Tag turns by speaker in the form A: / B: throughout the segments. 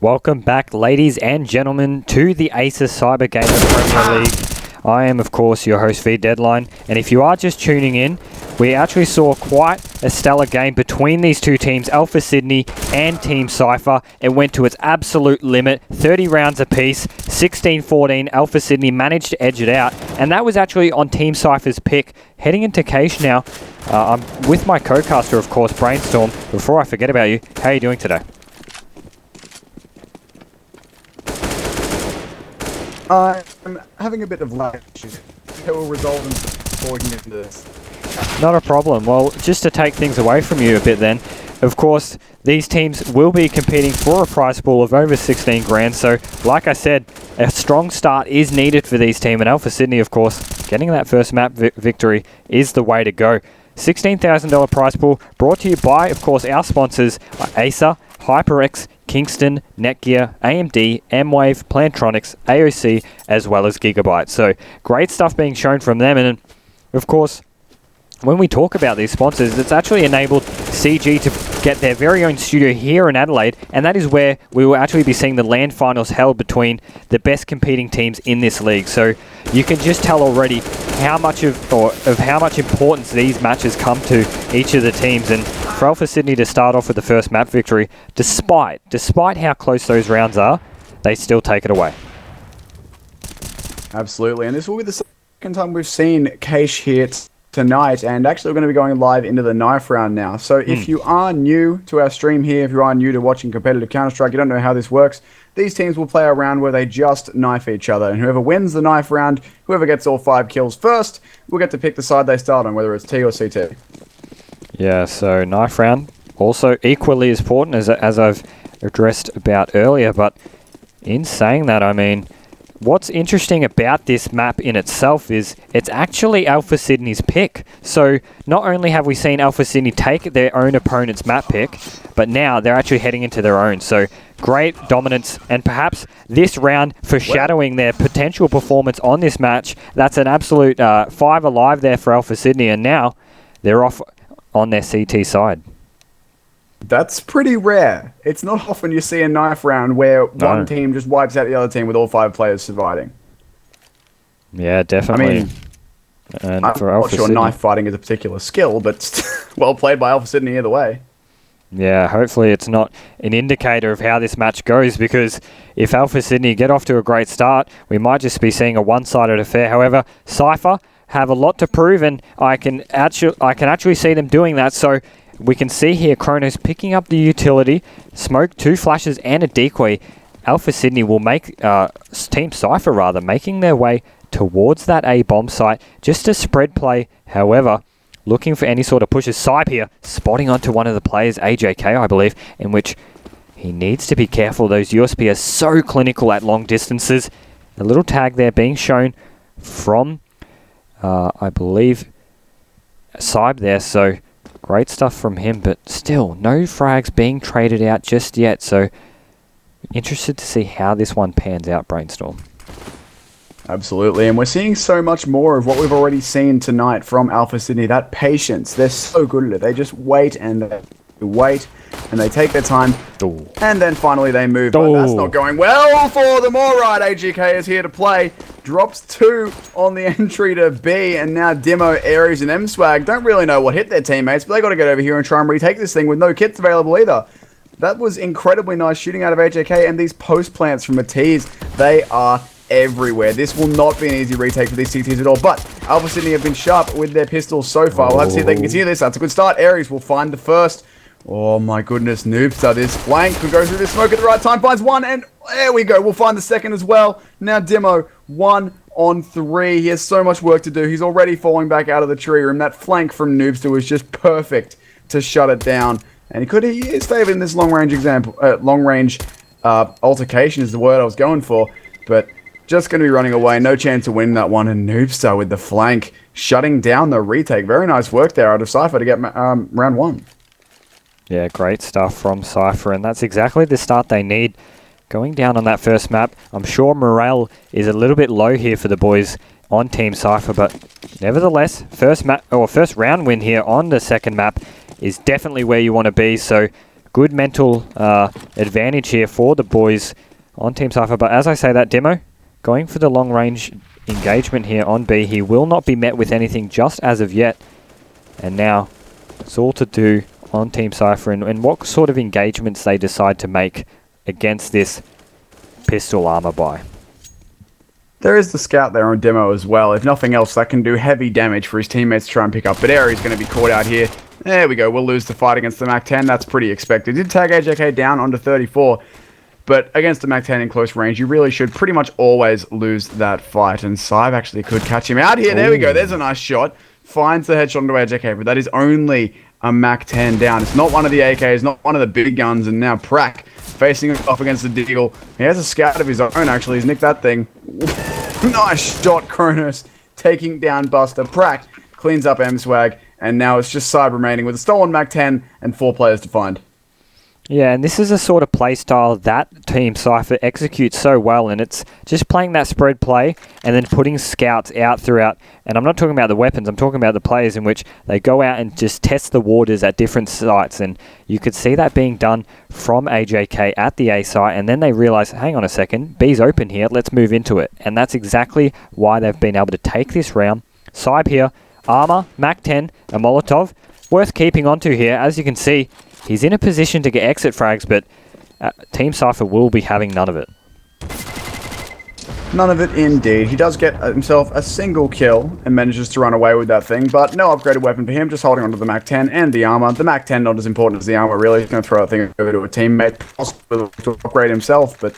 A: Welcome back, ladies and gentlemen, to the Acer CyberGamer Premier League. I am, of course, your host, Deadline, and if you are just tuning in, we actually saw quite a stellar game between these two teams, Alpha Sydney and Team Cypher. It went to its absolute limit, 30 rounds apiece, 16-14. Alpha Sydney managed to edge it out, and that was actually on Team Cypher's pick. Heading into Cache now, I'm with my co-caster, of course, Brainstorm. Before I forget about you, how are you doing today?
B: I'm having a bit of lag issues. It will resolve before we can get into this.
A: Not a problem. Well, just to take things away from you a bit then, of course, these teams will be competing for a prize pool of over 16 grand. So, like I said, a strong start is needed for these teams. And Alpha Sydney, of course, getting that first map victory is the way to go. $16,000 prize pool brought to you by, of course, our sponsors, Acer, HyperX, Kingston, Netgear, AMD, Mwave, Plantronics, AOC, as well as Gigabyte. So, great stuff being shown from them. And, of course, when we talk about these sponsors, it's actually enabled CG to get their very own studio here in Adelaide, and that is where we will actually be seeing the LAN finals held between the best competing teams in this league. So you can just tell already how much of how much importance these matches come to each of the teams. And for Alpha Sydney to start off with the first map victory, despite how close those rounds are, they still take it away.
B: Absolutely, and this will be the second time we've seen Cache here tonight, and actually we're going to be going live into the knife round now. So if you are new to our stream here, if you are new to watching competitive Counter-Strike, you don't know how this works, these teams will play a round where they just knife each other, and whoever wins the knife round, whoever gets all 5 kills first, will get to pick the side they start on, whether it's T or CT.
A: Yeah, so knife round, also equally as important as I've addressed about earlier, but in saying that, I mean, what's interesting about this map in itself is it's actually Alpha Sydney's pick. So not only have we seen Alpha Sydney take their own opponent's map pick, but now they're actually heading into their own. So great dominance, and perhaps this round foreshadowing their potential performance on this match. That's an absolute 5 alive there for Alpha Sydney, and now they're off on their CT side.
B: That's pretty rare. It's not often you see a knife round where one team just wipes out the other team with all 5 players surviving.
A: Yeah, definitely.
B: I mean,
A: and
B: I'm
A: for
B: not
A: Alpha
B: sure
A: Sydney,
B: knife fighting is a particular skill, but well played by Alpha Sydney either way.
A: yeah, hopefully it's not an indicator of how this match goes, because if Alpha Sydney get off to a great start, we might just be seeing a one-sided affair. However, Cypher have a lot to prove, and I can actually see them doing that. So we can see here Kronos picking up the utility, smoke, 2 flashes and a decoy. Alpha Sydney will make, Team Cypher rather, making their way towards that A bomb site just to spread play. However, looking for any sort of pushes. Cypher here, spotting onto one of the players, AJK I believe, in which he needs to be careful. Those USP are so clinical at long distances. A little tag there being shown from, I believe, Cyber there, so great stuff from him, but still, no frags being traded out just yet, so interested to see how this one pans out, Brainstorm.
B: Absolutely, and we're seeing so much more of what we've already seen tonight from Alpha Sydney. That patience, they're so good at it. They just wait and they wait, and they take their time, and then finally they move. But that's not going well for them. All right, AGK is here to play. Drops 2 on the entry to B, and now Dimo, Aries, and M-Swag don't really know what hit their teammates, but they got to get over here and try and retake this thing with no kits available either. That was incredibly nice shooting out of AJK, and these post plants from Matiz, they are everywhere. This will not be an easy retake for these CTs at all, but Alpha Sydney have been sharp with their pistols so far. We'll have to see if they can continue this. That's a good start. Aries will find the first. Oh my goodness, Noobstar, this flank could go through the smoke at the right time, finds one, and there we go. We'll find the second as well. Now Demo, 1 on 3. He has so much work to do. He's already falling back out of the tree room. That flank from Noobstar was just perfect to shut it down. And he is favored in this long-range altercation is the word I was going for, but just going to be running away. No chance to win that one, and Noobstar with the flank, shutting down the retake. Very nice work there out of Cypher to get round 1.
A: Yeah, great stuff from Cypher, and that's exactly the start they need. Going down on that first map, I'm sure morale is a little bit low here for the boys on Team Cypher, but nevertheless, first round win here on the second map is definitely where you want to be. So good mental advantage here for the boys on Team Cypher. But as I say, that demo going for the long range engagement here on B. He will not be met with anything just as of yet. And now it's all to do on Team Cypher and what sort of engagements they decide to make against this pistol armor buy.
B: There is the scout there on demo as well. If nothing else, that can do heavy damage for his teammates to try and pick up. But Aries going to be caught out here. There we go. We'll lose the fight against the MAC-10. That's pretty expected. Did tag AJK down onto 34. But against the MAC-10 in close range, you really should pretty much always lose that fight. And Cyb actually could catch him out here. There we go. There's a nice shot. Finds the headshot onto AJK. But that is only a MAC-10 down. It's not one of the AKs, not one of the big guns. And now Prak facing off against the Deagle. He has a scout of his own, actually. He's nicked that thing. Nice shot, Kronos. Taking down Buster. Prak cleans up M-Swag. And now it's just Cyb remaining with a stolen MAC-10 and 4 players to find.
A: Yeah, and this is a sort of play style that Team Cypher executes so well, and it's just playing that spread play and then putting scouts out throughout. And I'm not talking about the weapons, I'm talking about the players in which they go out and just test the waters at different sites. And you could see that being done from AJK at the A site, and then they realize, hang on a second, B's open here, let's move into it. And that's exactly why they've been able to take this round. Cyb here, armor, MAC-10, a Molotov, worth keeping onto here. As you can see, he's in a position to get exit frags, but Team Cypher will be having none of it.
B: None of it indeed. He does get himself a single kill and manages to run away with that thing, but no upgraded weapon for him, just holding onto the MAC-10 and the armor. The MAC-10 not as important as the armor, really. He's going to throw that thing over to a teammate, possibly to upgrade himself, but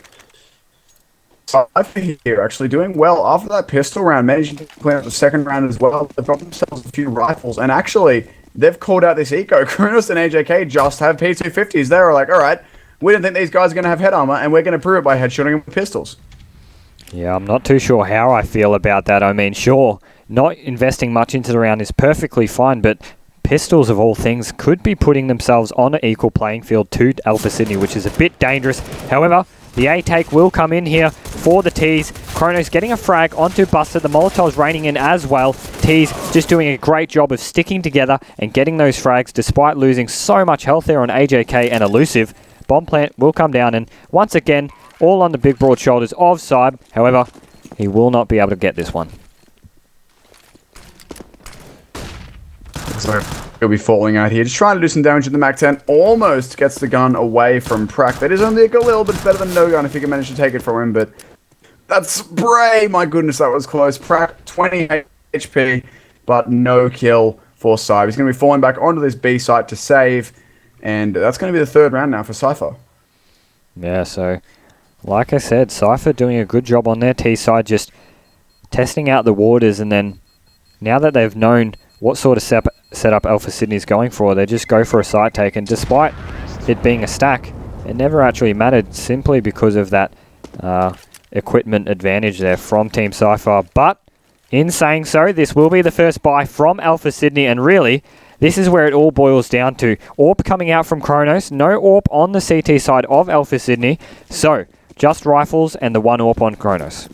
B: Cypher here actually doing well after that pistol round, managing to clean up the second round as well. They've got themselves a few rifles, and actually they've called out this eco. Kronos and AJK just have P250s. They were like, all right, we don't think these guys are going to have head armor, and we're going to prove it by headshotting them with pistols.
A: Yeah, I'm not too sure how I feel about that. I mean, sure, not investing much into the round is perfectly fine, but pistols, of all things, could be putting themselves on an equal playing field to Alpha Sydney, which is a bit dangerous. However, the A-take will come in here for the Tees. Kronos getting a frag onto Buster. The Molotov's raining in as well. Tees just doing a great job of sticking together and getting those frags despite losing so much health there on AJK and Elusive. Bomb plant will come down, and once again, all on the big broad shoulders of Cyb. However, he will not be able to get this one.
B: So he'll be falling out here. Just trying to do some damage with the MAC-10. Almost gets the gun away from Prak. That is only a little bit better than no gun if he can manage to take it from him, but that spray, my goodness, that was close. Prak, 28 HP, but no kill for Cyb. He's going to be falling back onto this B site to save, and that's going to be the third round now for Cypher.
A: Yeah, so like I said, Cypher doing a good job on their T side, just testing out the waters, and then now that they've known what sort of setup Alpha Sydney's going for, they just go for a site take, and despite it being a stack, it never actually mattered simply because of that equipment advantage there from Team Cypher. But in saying so, this will be the first buy from Alpha Sydney, and really, this is where it all boils down to. AWP coming out from Kronos, no AWP on the CT side of Alpha Sydney, so just rifles and the one AWP on Kronos.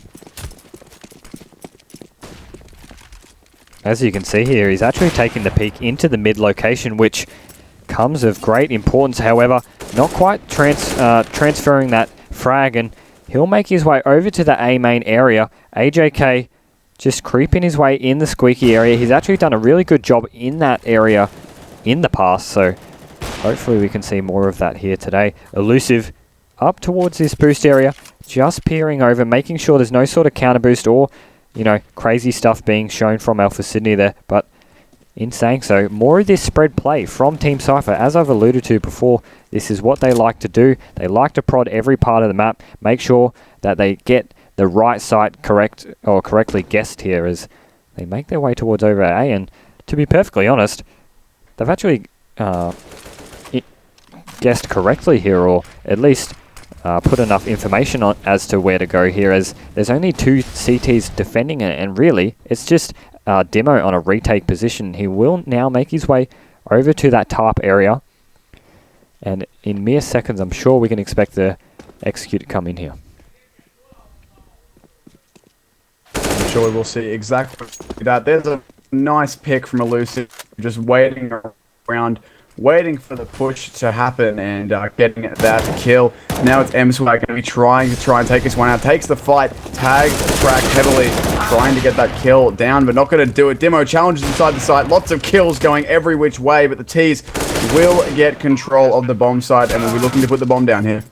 A: As you can see here, he's actually taking the peek into the mid location, which comes of great importance. However, not quite transferring that frag, and he'll make his way over to the A main area. AJK just creeping his way in the squeaky area. He's actually done a really good job in that area in the past, so hopefully we can see more of that here today. Elusive up towards this boost area, just peering over, making sure there's no sort of counter boost or, you know, crazy stuff being shown from Alpha Sydney there. But in saying so, more of this spread play from Team Cypher. As I've alluded to before, this is what they like to do. They like to prod every part of the map, make sure that they get the right site correct or correctly guessed here as they make their way towards over A. And to be perfectly honest, they've actually guessed correctly here, or at least put enough information on as to where to go here, as there's only two CTs defending it, and really it's just Demo on a retake position. He will now make his way over to that top area, and in mere seconds I'm sure we can expect the execute to come in here.
B: I'm sure we will see exactly that. There's a nice pick from Elusive, just waiting around waiting for the push to happen and getting that kill. Now it's Mwave going to be trying to take this one out. Takes the fight, tags Track heavily, trying to get that kill down, but not going to do it. Demo challenges inside the site. Lots of kills going every which way, but the T's will get control of the bomb site and will be looking to put the bomb down here.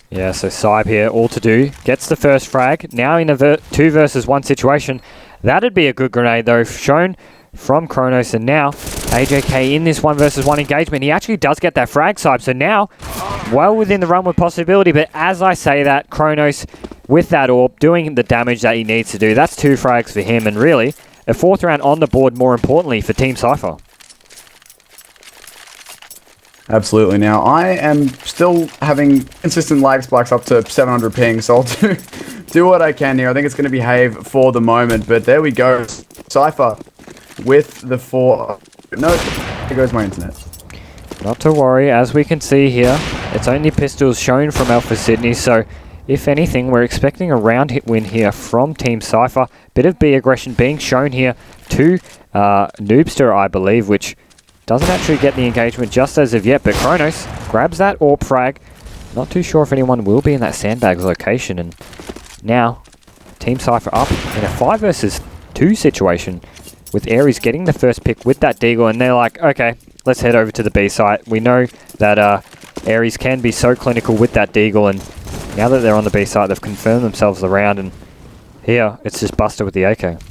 A: Yeah, so Cybe here, all to do. Gets the first frag. Now in a 2 versus 1 situation. That'd be a good grenade, though, shown from Kronos. And now, AJK in this 1 versus 1 engagement. He actually does get that frag, Cybe. So now, well within the run with possibility. But as I say that, Kronos, with that orb, doing the damage that he needs to do. That's 2 frags for him. And really, a 4th round on the board, more importantly, for Team Cypher.
B: Absolutely. Now, I am still having consistent lag spikes up to 700 ping, so I'll do what I can here. I think it's going to behave for the moment, but there we go. Cypher with the 4... No, there goes my internet.
A: Not to worry, as we can see here, it's only pistols shown from Alpha Sydney, so if anything, we're expecting a round hit win here from Team Cypher. Bit of B aggression being shown here to Noobster, I believe, which doesn't actually get the engagement just as of yet, but Kronos grabs that AWP frag. Not too sure if anyone will be in that sandbags location, and now Team Cypher up in a 5 versus 2 situation with Aries getting the first pick with that Deagle, and they're like, okay, let's head over to the B site. We know that Aries can be so clinical with that Deagle, and now that they're on the B site, they've confirmed themselves the round, and here it's just Buster with the AK.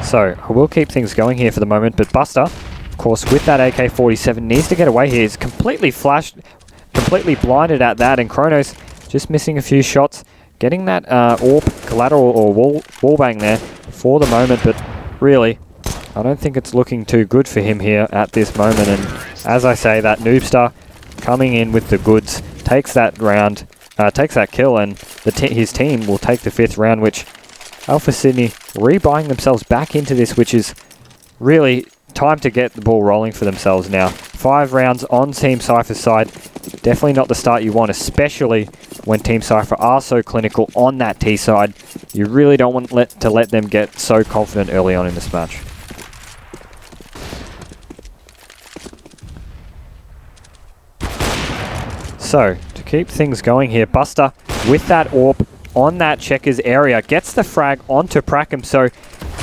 A: So, I will keep things going here for the moment, but Buster, of course, with that AK-47, needs to get away here. He's completely flashed, completely blinded at that, and Kronos just missing a few shots, getting that AWP collateral or wall bang there for the moment, but really, I don't think it's looking too good for him here at this moment, and as I say, that Noobster coming in with the goods, takes that round, takes that kill, and his team will take the 5th round, which Alpha Sydney rebuying themselves back into this, which is really time to get the ball rolling for themselves now. 5 rounds on Team Cypher's side. Definitely not the start you want, especially when Team Cypher are so clinical on that T side. You really don't want to let them get so confident early on in this match. So, to keep things going here, Buster with that AWP on that checkers area, gets the frag onto Prackham. So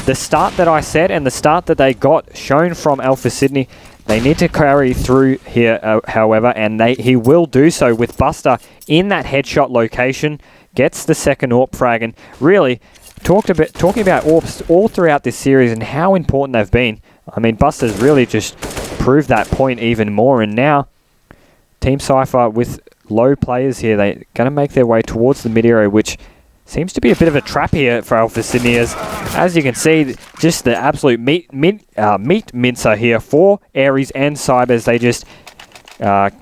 A: the start that I said and the start that they got shown from Alpha Sydney, they need to carry through here, however, and he will do so with Buster in that headshot location, gets the second AWP frag, and really talking about AWPs all throughout this series and how important they've been. I mean, Buster's really just proved that point even more, and now Team Cypher with low players here, they're going to make their way towards the mid area, which seems to be a bit of a trap here for Alpha Sydney, as you can see, just the absolute meat mincer here for Aries and Cyber as they just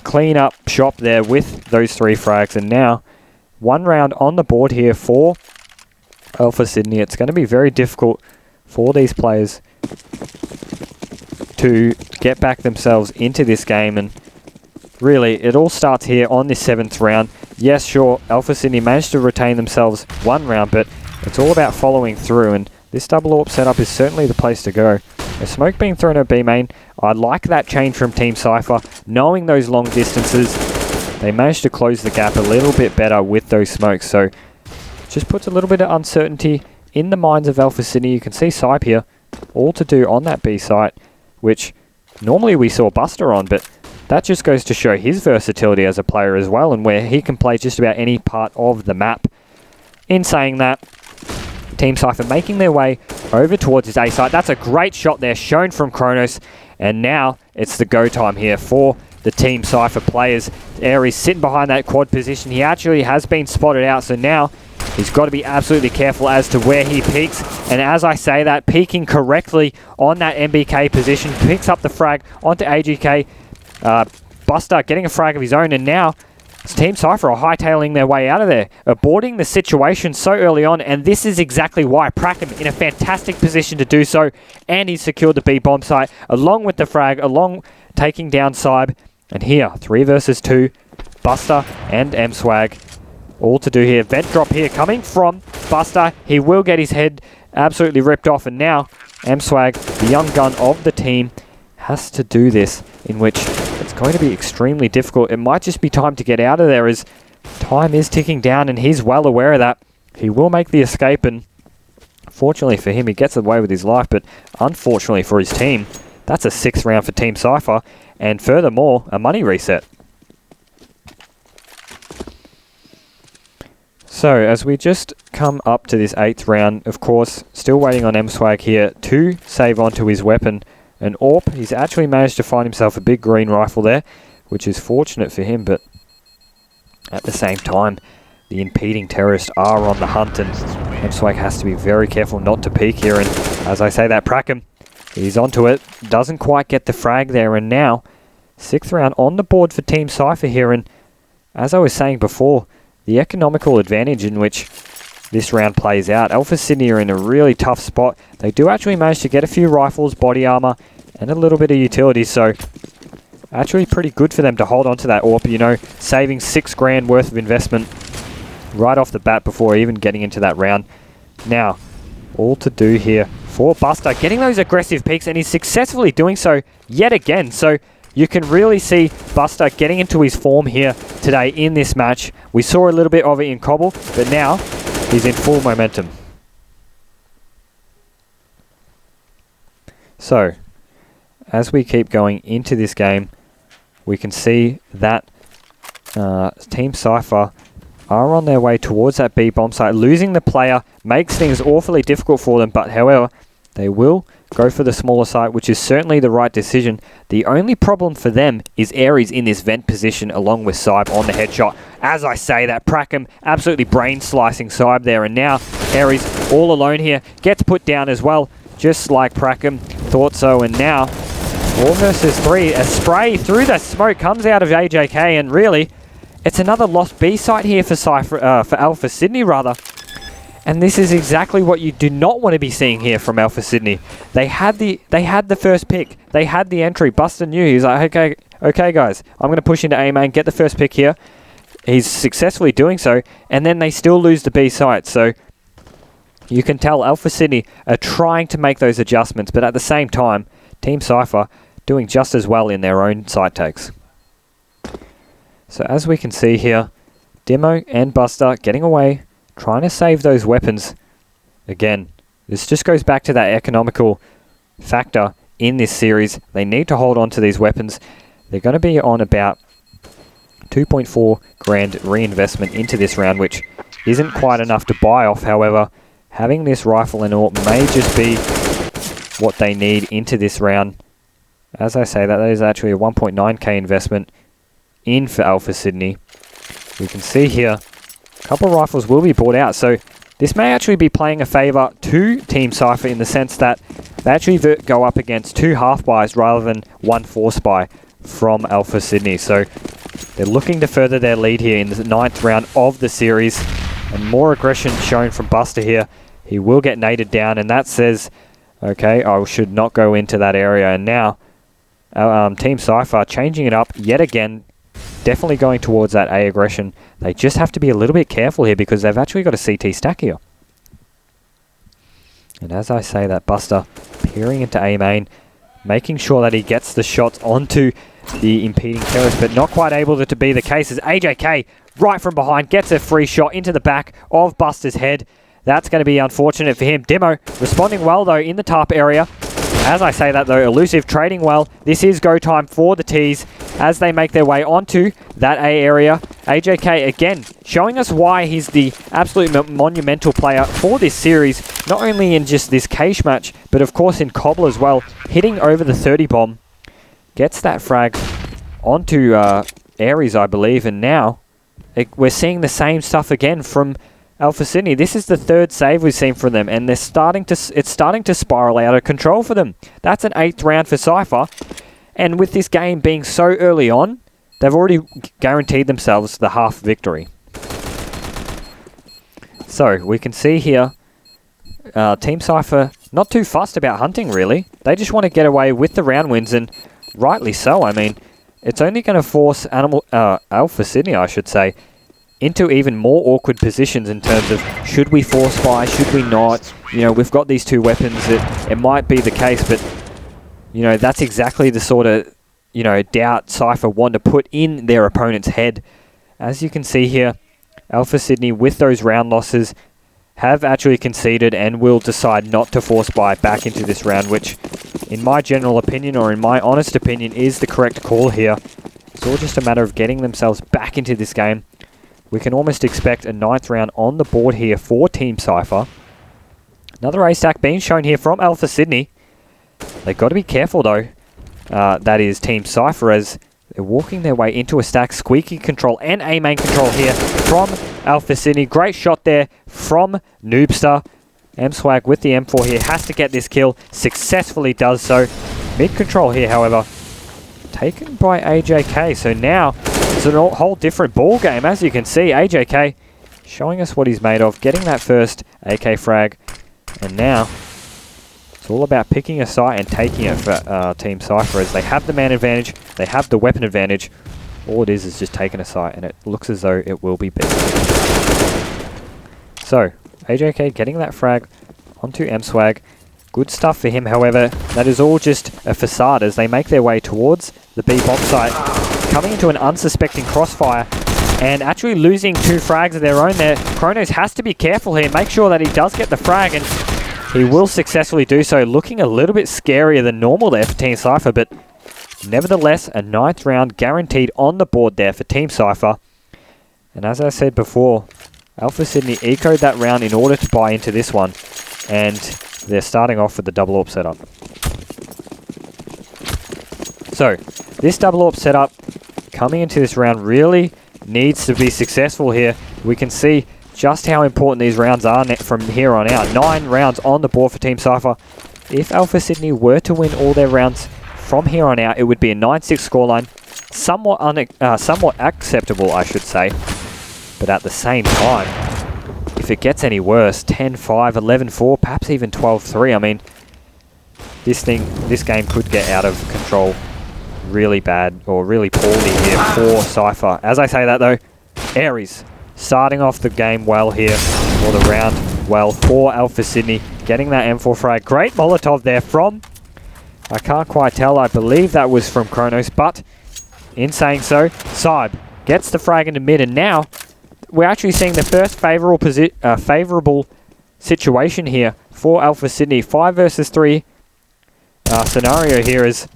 A: clean up shop there with those 3 frags. And now 1 round on the board here for Alpha Sydney. It's going to be very difficult for these players to get back themselves into this game, and really, it all starts here on this 7th round. Yes, sure, Alpha Sydney managed to retain themselves 1 round, but it's all about following through, and this double AWP setup is certainly the place to go. A smoke being thrown at B main, I like that change from Team Cypher. Knowing those long distances, they managed to close the gap a little bit better with those smokes, so just puts a little bit of uncertainty in the minds of Alpha Sydney. You can see Cypher here, all to do on that B site, which normally we saw Buster on, but that just goes to show his versatility as a player as well, and where he can play just about any part of the map. In saying that, Team Cypher making their way over towards his A site. That's a great shot there shown from Kronos, and now it's the go time here for the Team Cypher players. Aries sitting behind that quad position. He actually has been spotted out, so now he's got to be absolutely careful as to where he peeks. And as I say that, peeking correctly on that MBK position, picks up the frag onto AGK. Buster getting a frag of his own, and now Team Cypher are hightailing their way out of there, aborting the situation so early on, and this is exactly why. Prackham in a fantastic position to do so, and he's secured the B bomb site, along with the frag, taking down Cybe, and here, 3 versus 2, Buster and Mwave, all to do here. Vent drop here coming from Buster, he will get his head absolutely ripped off, and now Swag, the young gun of the team, has to do this, in which it's going to be extremely difficult. It might just be time to get out of there, as time is ticking down, and he's well aware of that. He will make the escape, and fortunately for him, he gets away with his life, but unfortunately for his team, that's a 6th round for Team Cypher, and furthermore, a money reset. So, as we just come up to this 8th round, of course, still waiting on Swag here to save onto his weapon. And AWP, he's actually managed to find himself a big green rifle there, which is fortunate for him, but at the same time, the impeding terrorists are on the hunt, and Swag has to be very careful not to peek here. And as I say that, Prackham, he's onto it, doesn't quite get the frag there, and now 6th round on the board for Team Cypher here. And as I was saying before, the economical advantage in which this round plays out, Alpha Sydney are in a really tough spot. They do actually manage to get a few rifles, body armor, and a little bit of utility, so actually pretty good for them to hold on to that AWP, you know, saving $6 grand worth of investment right off the bat before even getting into that round. Now, all to do here for Buster, getting those aggressive peaks, and he's successfully doing so yet again. So you can really see Buster getting into his form here today in this match. We saw a little bit of it in Cobble, but now he's in full momentum. So, as we keep going into this game, we can see that Team Cypher are on their way towards that B bomb site. Losing the player makes things awfully difficult for them, but however, they will go for the smaller site, which is certainly the right decision. The only problem for them is Aries in this vent position along with Cyb on the headshot. As I say that, Prackham absolutely brain slicing Cyb there, and now Aries all alone here, gets put down as well, just like Prackham thought so. And now 4 versus 3, a spray through the smoke comes out of AJK, and really it's another lost B site here for Cypher, for Alpha Sydney rather. And this is exactly what you do not want to be seeing here from Alpha Sydney. They had the first pick. They had the entry. Buster knew. He's like, okay guys, I'm going to push into A main, get the first pick here. He's successfully doing so, and then they still lose the B site. So you can tell Alpha Sydney are trying to make those adjustments, but at the same time, Team Cypher doing just as well in their own site takes. So as we can see here, Demo and Buster getting away, trying to save those weapons. Again, this just goes back to that economical factor in this series. They need to hold on to these weapons. They're going to be on about 2.4 grand reinvestment into this round, which isn't quite enough to buy off. However, having this rifle and all may just be what they need into this round. As I say, that is actually a 1.9k investment in for Alpha Sydney. We can see here a couple of rifles will be bought out, so this may actually be playing a favour to Team Cypher in the sense that they actually go up against 2 half-buys rather than 1 force-buy from Alpha Sydney. So they're looking to further their lead here in the 9th round of the series, and more aggression shown from Buster here. He will get naded down, and that says, okay, I should not go into that area. And now Team Cypher changing it up yet again, definitely going towards that A aggression. They just have to be a little bit careful here because they've actually got a CT stack here. And as I say that, Buster peering into A main, making sure that he gets the shots onto the impeding terrorist, but not quite able to be the case as AJK right from behind gets a free shot into the back of Buster's head. That's going to be unfortunate for him. Demo responding well though in the top area. As I say that though, Elusive trading well. This is go time for the T's as they make their way onto that A area. AJK again showing us why he's the absolute monumental player for this series, not only in just this cage match, but of course in Cobble as well, hitting over the 30 bomb. Gets that frag onto Aries, I believe, and now we're seeing the same stuff again from Alpha Sydney. This is the 3rd save we've seen from them, and it's starting to spiral out of control for them. That's an 8th round for Cypher, and with this game being so early on, they've already guaranteed themselves the half victory. So we can see here, Team Cypher not too fussed about hunting really. They just want to get away with the round wins, and rightly so. I mean, it's only going to force Alpha Sydney, I should say, into even more awkward positions in terms of should we force buy, should we not? You know, we've got these two weapons. It might be the case, but you know, that's exactly the sort of, you know, doubt Cypher want to put in their opponent's head. As you can see here, Alpha Sydney with those round losses have actually conceded and will decide not to force buy back into this round, which in my general opinion, or in my honest opinion, is the correct call here. It's all just a matter of getting themselves back into this game. We can almost expect a 9th round on the board here for Team Cypher. Another ace stack being shown here from Alpha Sydney. They've got to be careful though. That is Team Cypher, as they're walking their way into a stack. Squeaky control and A main control here from Alpha Sydney. Great shot there from Noobster. Mwave with the M4 here has to get this kill. Successfully does so. Mid control here, however, taken by AJK. So now it's a whole different ball game. As you can see, AJK showing us what he's made of, getting that first AK frag, and now it's all about picking a site and taking it for Team Cypher, as they have the man advantage, they have the weapon advantage. All it is just taking a site, and it looks as though it will be big. So AJK getting that frag onto Mwave. Good stuff for him, however. That is all just a facade as they make their way towards the B bomb site, coming into an unsuspecting crossfire and actually losing 2 frags of their own there. Kronos has to be careful here, make sure that he does get the frag, and he will successfully do so. Looking a little bit scarier than normal there for Team Cypher, but nevertheless, a 9th round guaranteed on the board there for Team Cypher. And as I said before, Alpha Sydney ecoed that round in order to buy into this one, and they're starting off with the double AWP setup. So, this double AWP setup coming into this round really needs to be successful here. We can see just how important these rounds are from here on out. 9 rounds on the board for Team Cypher. If Alpha Sydney were to win all their rounds from here on out, it would be a 9-6 scoreline. Somewhat acceptable, I should say. But at the same time, if it gets any worse, 10-5, 11-4, perhaps even 12-3, I mean, this game could get out of control really bad, or really poorly here for Cypher. As I say that though, Aries starting off the game well here, or the round well for Alpha Sydney, getting that M4 frag. Great Molotov there from, I can't quite tell, I believe that was from Kronos, but in saying so, Cyb gets the frag into mid, and now we're actually seeing the first favourable situation here for Alpha Sydney. 5 versus 3 scenario here as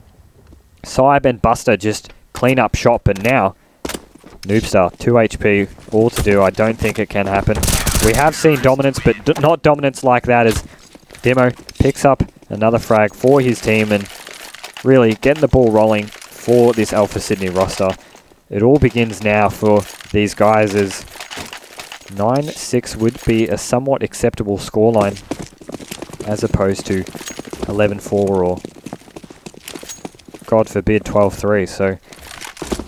A: Cyb and Buster just clean up shop, and now Noobstar, 2 HP, all to do. I don't think it can happen. We have seen dominance, but not dominance like that, as Demo picks up another frag for his team and really getting the ball rolling for this Alpha Sydney roster. It all begins now for these guys, as 9-6 would be a somewhat acceptable scoreline as opposed to 11-4 or, God forbid, 12-3. So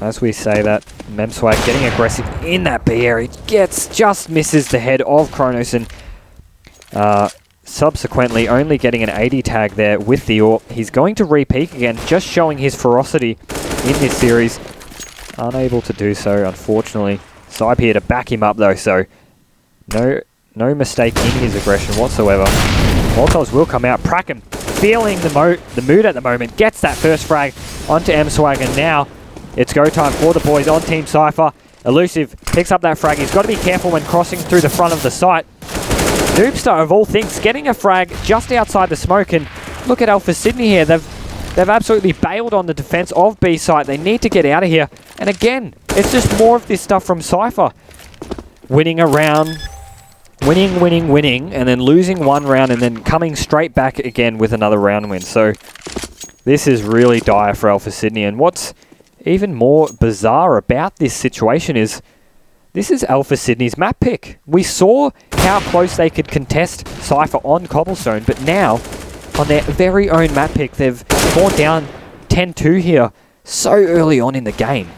A: as we say that, Mwave getting aggressive in that B area, just misses the head of Kronos, and subsequently only getting an 80 tag there with the AWP. He's going to re-peak again, just showing his ferocity in this series. Unable to do so, unfortunately. Cyb here to back him up though, so no mistake in his aggression whatsoever. Molotovs will come out. Prakem feeling the mood at the moment, gets that first frag onto Mwave, and now it's go time for the boys on Team Cypher. Elusive picks up that frag. He's got to be careful when crossing through the front of the site. Noobstar, of all things, getting a frag just outside the smoke, and look at Alpha Sydney here. They've absolutely bailed on the defense of B site. They need to get out of here. And again, it's just more of this stuff from Cypher. Winning a round, winning, and then losing one round, and then coming straight back again with another round win. So this is really dire for Alpha Sydney. And what's even more bizarre about this situation is this is Alpha Sydney's map pick. We saw how close they could contest Cypher on Cobblestone, but now on their very own map pick, they've gone down 10-2 here so early on in the game.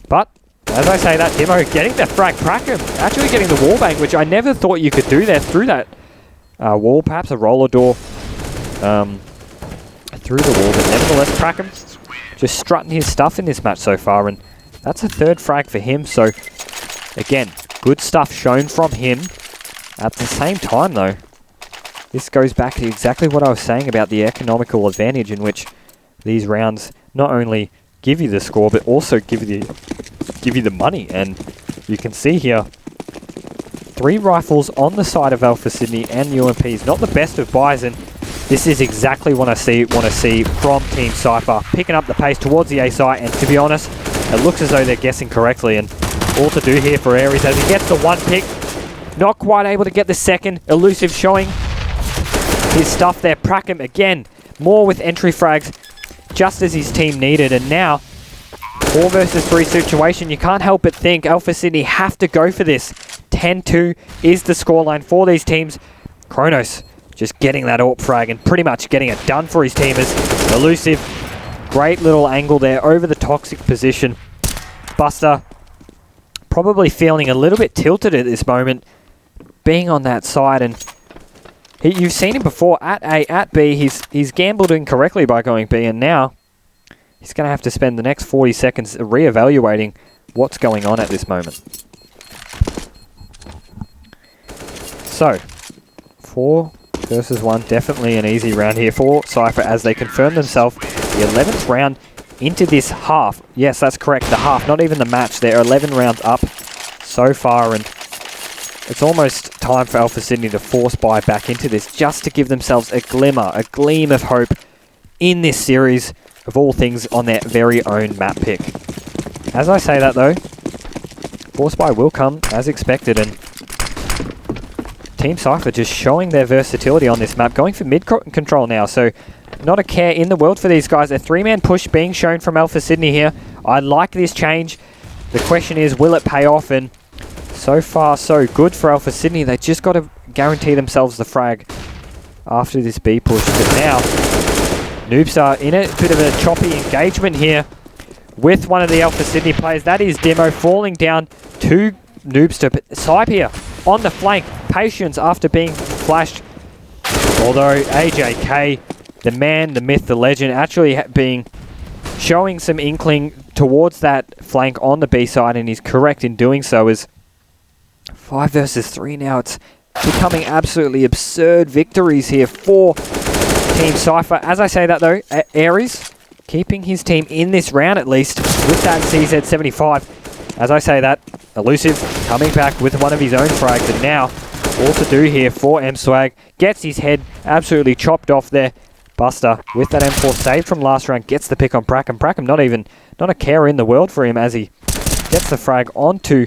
A: But as I say that, Demo getting the frag. Prakem actually getting the wallbang, which I never thought you could do there through that wall. Perhaps a roller door through the wall, but nevertheless, Prakem just strutting his stuff in this match so far, and that's a 3rd frag for him. So Again, good stuff shown from him. At the same time, though, this goes back to exactly what I was saying about the economical advantage in which these rounds not only give you the score, but also give you the money. And you can see here, 3 rifles on the side of Alpha Sydney and UMPs. Not the best of buys, and this is exactly what I want to see from Team Cypher. Picking up the pace towards the A site, and to be honest, it looks as though they're guessing correctly. And all to do here for Aries as he gets the 1 pick. Not quite able to get the second. Elusive showing his stuff there. Prackham again, more with entry frags, just as his team needed. And now, 4 versus 3 situation. You can't help but think Alpha Sydney have to go for this. 10-2 is the scoreline for these teams. Kronos just getting that AWP frag and pretty much getting it done for his team as Elusive. Great little angle there over the toxic position. Buster probably feeling a little bit tilted at this moment, being on that side, and you've seen him before at A, at B. He's gambled incorrectly by going B, and now he's going to have to spend the next 40 seconds re-evaluating what's going on at this moment. So, 4 versus 1, definitely an easy round here for Cypher as they confirm themselves the 11th round into this half. Yes, that's correct, the half, not even the match. They're 11 rounds up so far, and it's almost time for Alpha Sydney to force buy back into this just to give themselves a glimmer, a gleam of hope in this series of all things on their very own map pick. As I say that though, force buy will come as expected, and Team Cypher just showing their versatility on this map, going for mid control now, so not a care in the world for these guys. A 3-man push being shown from Alpha Sydney here. I like this change. The question is, will it pay off? And so far, so good for Alpha Sydney. They just got to guarantee themselves the frag after this B push. But now, Noobs are in a bit of a choppy engagement here with one of the Alpha Sydney players. That is Demo falling down to Noobs to Cypher here on the flank. Patience after being flashed. Although AJK, the man, the myth, the legend, actually showing some inkling towards that flank on the B side, and he's correct in doing so. As 5 versus 3 now, it's becoming absolutely absurd victories here for Team Cypher. As I say that though, Aries keeping his team in this round at least with that CZ75. As I say that, Elusive coming back with one of his own frags, and now all to do here for M-Swag. Gets his head absolutely chopped off there. Buster with that M4 saved from last round gets the pick on Prackham. Prackham not a care in the world for him as he gets the frag onto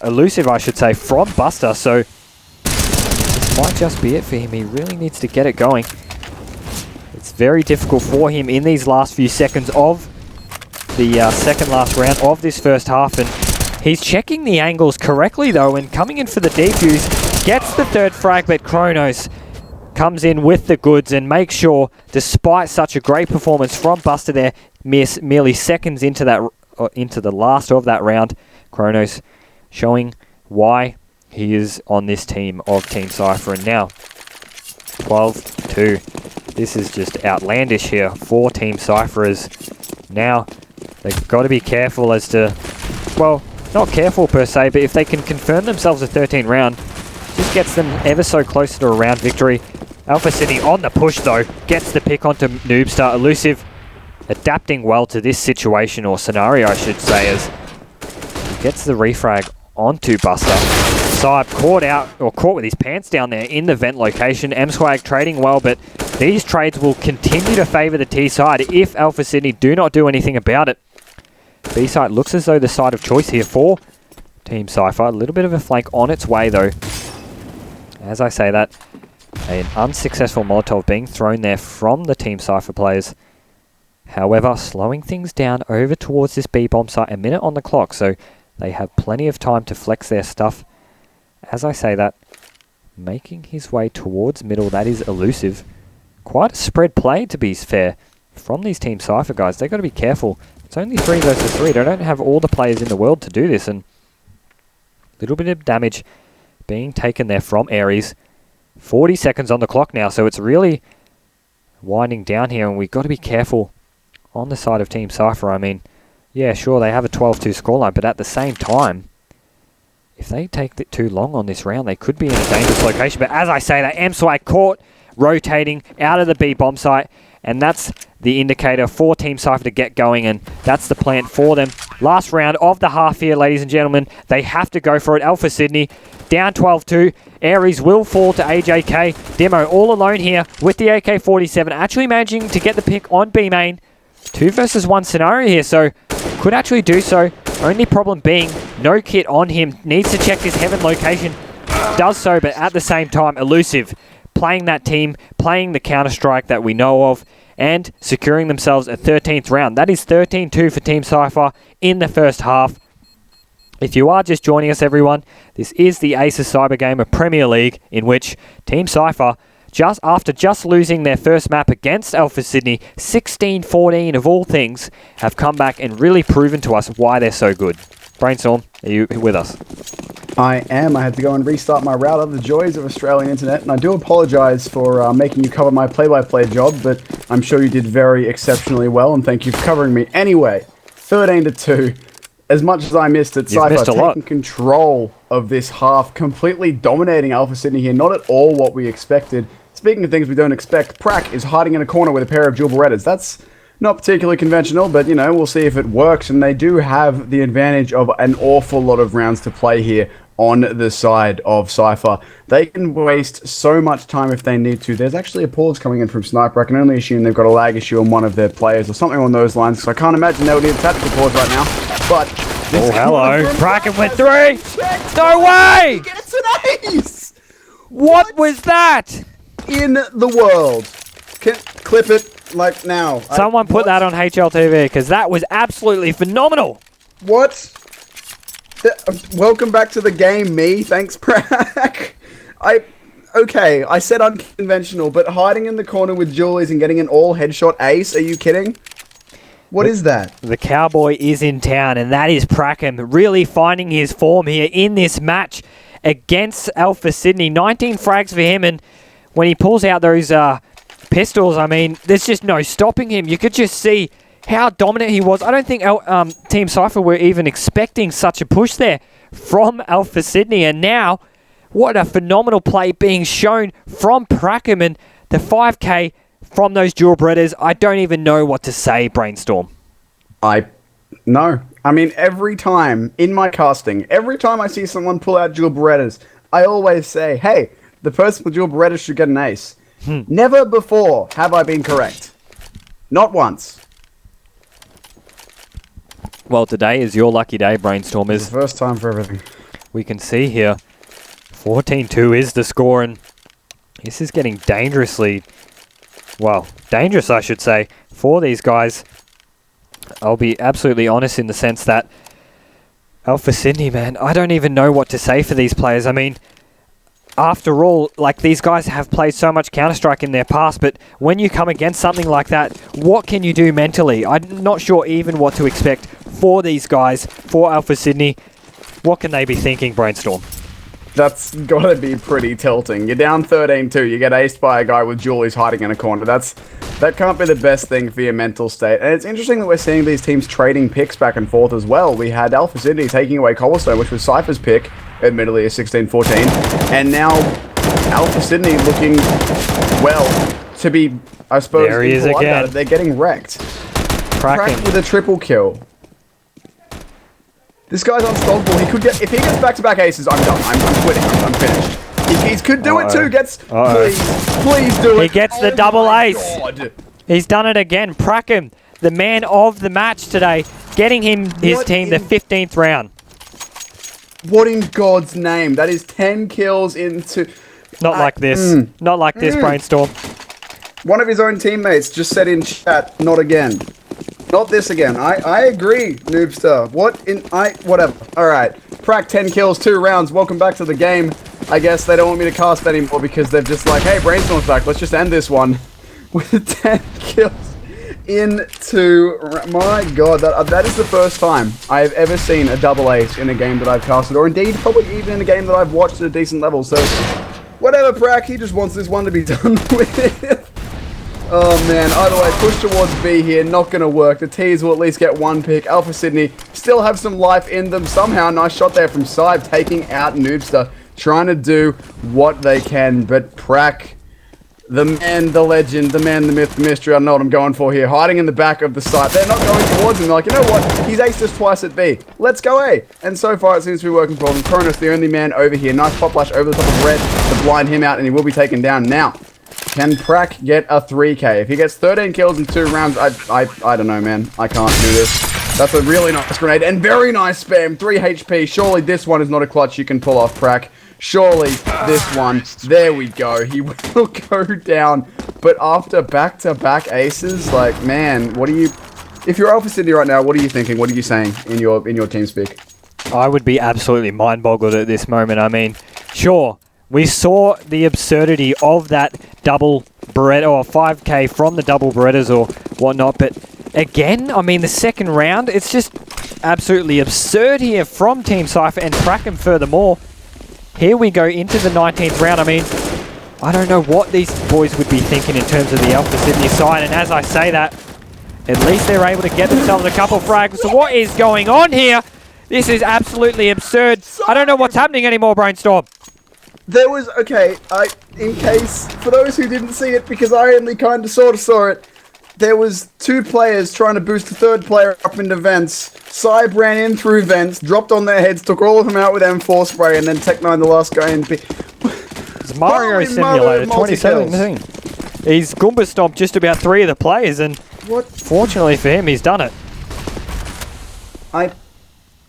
A: Elusive, I should say, from Buster. So this might just be it for him. He really needs to get it going. It's very difficult for him in these last few seconds of the second last round of this first half, and he's checking the angles correctly though and coming in for the defuse. Gets the 3rd frag, but Kronos comes in with the goods and makes sure, despite such a great performance from Buster there, merely seconds into the last of that round, Kronos showing why he is on this team of Team Cypher. And now 12-2. This is just outlandish here for Team Cypher, as now they've got to be careful as to, well, not careful per se, but if they can confirm themselves a 13 round, just gets them ever so close to a round victory. Alpha Sydney on the push though, gets the pick onto Noobstar. Elusive adapting well to this situation, or scenario I should say, as he gets the refrag onto Buster. Cyb caught with his pants down there in the vent location. M-Swag trading well, but these trades will continue to favour the T side if Alpha Sydney do not do anything about it. B side looks as though the side of choice here for Team Cypher. A little bit of a flank on its way though. As I say that, an unsuccessful Molotov being thrown there from the Team Cypher players. However, slowing things down over towards this B-bomb site, a minute on the clock, so they have plenty of time to flex their stuff. As I say that, making his way towards middle, that is Elusive. Quite a spread play, to be fair, from these Team Cypher guys. They've got to be careful. It's only 3 versus 3. They don't have all the players in the world to do this, and a little bit of damage being taken there from Aries. 40 seconds on the clock now, so it's really winding down here, and we've got to be careful on the side of Team Cypher. I mean, Yeah, sure, they have a 12-2 scoreline, but at the same time, if they take it too long on this round, they could be in a dangerous location. But as I say, that M-Swag caught rotating out of the B bomb site, and that's the indicator for Team Cypher to get going, and that's the plan for them. Last round of the half here, ladies and gentlemen. They have to go for it. Alpha Sydney down 12-2. Aries will fall to AJK. Demo all alone here with the AK-47, actually managing to get the pick on B main. 2 versus 1 scenario here, so could actually do so. Only problem being no kit on him. Needs to check his heaven location. Does so, but at the same time, elusive. Playing that team, playing the Counter-Strike that we know of, and securing themselves a 13th round. That is 13-2 for Team Cypher in the first half. If you are just joining us, everyone, this is the Acer CyberGamer Premier League, in which Team Cypher, just after losing their first map against Alpha Sydney, 16-14 of all things, have come back and really proven to us why they're so good. Brainstorm, are you with us?
B: I am. I had to go and restart my router, the joys of Australian internet, and I do apologise for making you cover my play-by-play job, but I'm sure you did very exceptionally well, and thank you for covering me. Anyway, 13-2. As much as I missed it, Cypher taking control of this half, completely dominating Alpha Sydney here. Not at all what we expected. Speaking of things we don't expect, Prak is hiding in a corner with a pair of dual Berettas. That's not particularly conventional, but, you know, we'll see if it works, and they do have the advantage of an awful lot of rounds to play here on the side of Cypher. They can waste so much time if they need to. There's actually a pause coming in from Sniper. I can only assume they've got a lag issue on one of their players or something on those lines, because I can't imagine they would need a tactical pause right now. But
A: oh, hello. Bracken with 3. No way!
B: He gets an ace!
A: What was that?
B: In the world. Clip it, like, now.
A: Someone put that on HLTV, because that was absolutely phenomenal.
B: What? Welcome back to the game, me. Thanks, Prak. Okay, I said unconventional, but hiding in the corner with Julies and getting an all headshot ace, are you kidding? What is that?
A: The Cowboy is in town, and that is Prakham really finding his form here in this match against Alpha Sydney. 19 frags for him, and when he pulls out those pistols, I mean, there's just no stopping him. You could just see how dominant he was. I don't think Team Cypher were even expecting such a push there from Alpha Sydney, and now what a phenomenal play being shown from Prakham, and the 5k from those dual Berettas. I don't even know what to say, Brainstorm.
B: No. I mean, every time in my casting, every time I see someone pull out dual Berettas, I always say, hey, the person with dual Berettas should get an ace. Never before have I been correct. Not once.
A: Well, today is your lucky day, Brainstormers.
B: First time for everything.
A: We can see here, 14-2 is the score, and this is getting dangerously, well, dangerous, I should say, for these guys. I'll be absolutely honest in the sense that Alpha Sydney, man, I don't even know what to say for these players. I mean, after all, like, these guys have played so much Counter-Strike in their past, but when you come against something like that, what can you do mentally? I'm not sure even what to expect for these guys, for Alpha Sydney. What can they be thinking, Brainstorm?
B: That's gotta be pretty tilting. You're down 13-2, you get aced by a guy with Julies hiding in a corner. That can't be the best thing for your mental state. And it's interesting that we're seeing these teams trading picks back and forth as well. We had Alpha Sydney taking away Cobblestone, which was Cypher's pick, admittedly a 16-14. And now Alpha Sydney looking, well, to be, I suppose,
A: there he is again.
B: They're getting wrecked. Cracked with a triple kill. This guy's unstoppable. He could get, if he gets back-to-back aces, I'm done. I'm quitting. I'm finished. He could do it too. Please do it.
A: He gets the double ace. God. He's done it again. Prakham, the man of the match today, getting his team the 15th round.
B: What in God's name? That is 10 kills into...
A: Not like this. Not like this, Brainstorm.
B: One of his own teammates just said in chat, not again. Not this again. I agree, Noobster. Whatever. Alright. Prak 10 kills, 2 rounds. Welcome back to the game. I guess they don't want me to cast anymore because they're just like, hey, Brainstorm's back. Let's just end this one. With 10 kills into... My God, that is the first time I've ever seen a double ace in a game that I've casted. Or indeed, probably even in a game that I've watched at a decent level. So, whatever, Prak. He just wants this one to be done with. Oh man, either way, push towards B here, not going to work. The T's will at least get one pick. Alpha Sydney still have some life in them somehow. Nice shot there from Cyb, taking out Noobster, trying to do what they can. But Prak, the man, the legend, the man, the myth, the mystery, I don't know what I'm going for here, hiding in the back of the site. They're not going towards him. They're like, you know what? He's aced us twice at B. Let's go A. And so far, it seems to be working for him. Kronos, the only man over here. Nice pop flash over the top of Red to blind him out, and he will be taken down now. Can Prak get a 3K? If he gets 13 kills in 2 rounds, I don't know, man. I can't do this. That's a really nice grenade and very nice spam. 3 HP. Surely this one is not a clutch you can pull off, Prak. Surely this one. There we go. He will go down. But after back-to-back aces, like, man, what do you... If you're Alpha Sydney right now, what are you thinking? What are you saying in your team speak?
A: I would be absolutely mind-boggled at this moment. I mean, sure, we saw the absurdity of that double Beretta or 5K from the double Berettas or whatnot, but again, I mean, the second round, it's just absolutely absurd here from Team Cypher and Kraken furthermore. Here we go into the 19th round. I mean, I don't know what these boys would be thinking in terms of the Alpha Sydney side, and as I say that, at least they're able to get themselves a couple frags. So what is going on here? This is absolutely absurd. I don't know what's happening anymore, Brainstorm.
B: There was, okay, in case, for those who didn't see it, because I only kind of sort of saw it, there was 2 players trying to boost the 3rd player up into vents. Cyb ran in through vents, dropped on their heads, took all of them out with M4 spray, and then Tech9, the last guy in B.
A: It's Mario Simulator 2017. He's Goomba stomped just about 3 of the players, and fortunately for him, he's done it.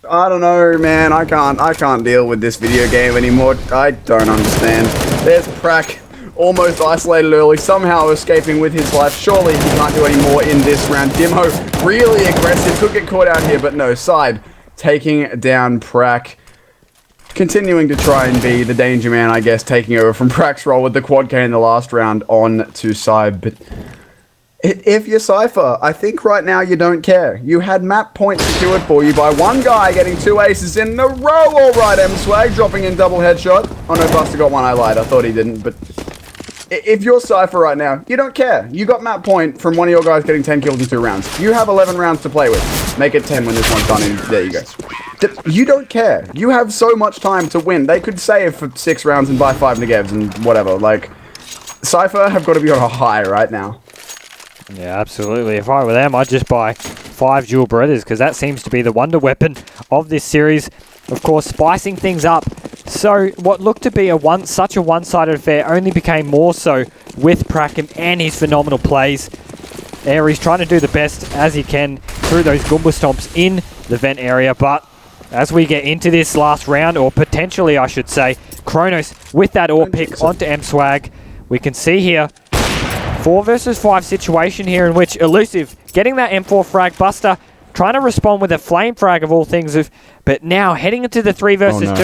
B: I don't know, man. I can't deal with this video game anymore. I don't understand. There's Prak, almost isolated early, somehow escaping with his life. Surely he can't do any more in this round. Dimo, really aggressive, could get caught out here, but no. Cyb taking down Prak. Continuing to try and be the danger man, I guess, taking over from Prak's role with the quad K in the last round on to Cyb. But if you're Cypher, I think right now you don't care. You had map points secured for you by one guy getting 2 aces in a row. All right, M-Swag dropping in double headshot. Oh no, Buster got one. I lied. I thought he didn't. But if you're Cypher right now, you don't care. You got map point from one of your guys getting 10 kills in 2 rounds. You have 11 rounds to play with. Make it 10 when this one's done, and there you go. You don't care. You have so much time to win. They could save for 6 rounds and buy 5 negevs and whatever. Like, Cypher have got to be on a high right now.
A: Yeah, absolutely. If I were them, I'd just buy 5 dual Berettas, because that seems to be the wonder weapon of this series. Of course, spicing things up. So what looked to be such a one-sided affair only became more so with Prakem and his phenomenal plays. There, he's trying to do the best as he can through those Goomba stomps in the vent area, but as we get into this last round, or potentially I should say, Kronos with that ore pick onto M-Swag, we can see here 4 versus 5 situation here in which Elusive getting that M4 frag, Buster trying to respond with a flame frag of all things, but now heading into the 3 versus 2.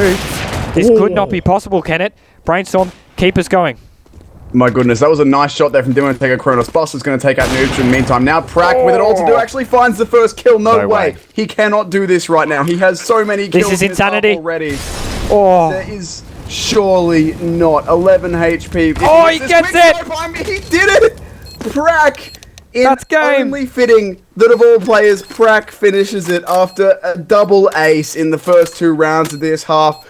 A: This could not be possible, can it? Brainstorm, keep us going.
B: My goodness, that was a nice shot there from Dimo to take a Kronos. Buster's going to take out Noobs in the meantime. Now Prak with it all to do actually finds the first kill. No way. He cannot do this right now. He has so many kills.
A: This is insanity
B: already. There is surely not 11 HP.
A: Oh, he gets it!
B: He did it! Prak!
A: That's game.
B: Only fitting that of all players, Prak finishes it after a double ace in the first 2 rounds of this half.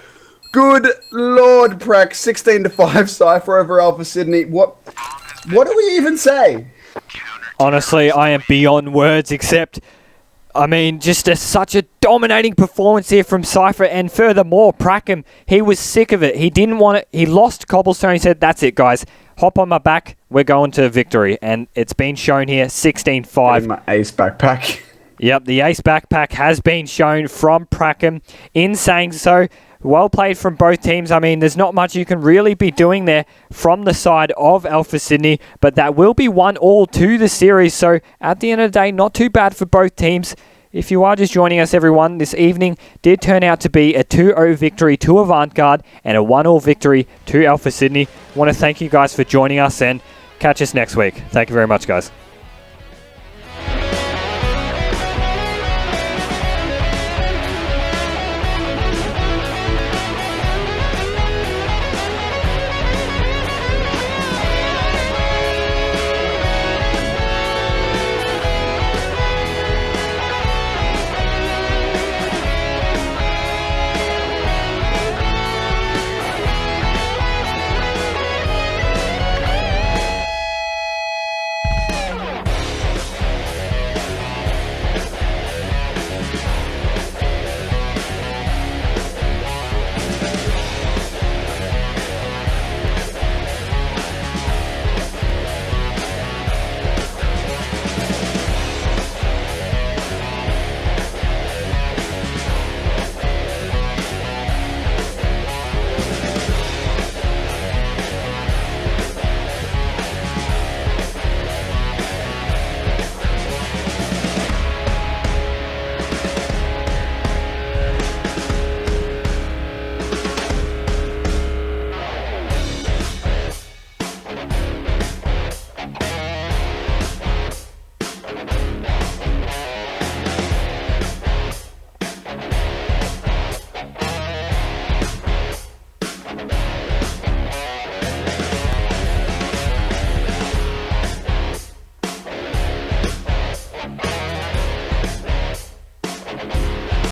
B: Good lord, Prak. 16-5 Cypher over Alpha Sydney. What do we even say?
A: Honestly, I am beyond words, except, I mean, just such a dominating performance here from Cypher, and furthermore, Prakem, he was sick of it. He didn't want it. He lost Cobblestone. He said, that's it, guys. Hop on my back. We're going to victory. And it's been shown here, 16-5.
B: My ace backpack.
A: Yep, the ace backpack has been shown from Prakem. In saying so, well played from both teams. I mean, there's not much you can really be doing there from the side of Alpha Sydney, but that will be 1-1 to the series. So at the end of the day, not too bad for both teams. If you are just joining us, everyone, this evening did turn out to be a 2-0 victory to Avantgarde and a 1-1 victory to Alpha Sydney. I want to thank you guys for joining us and catch us next week. Thank you very much, guys.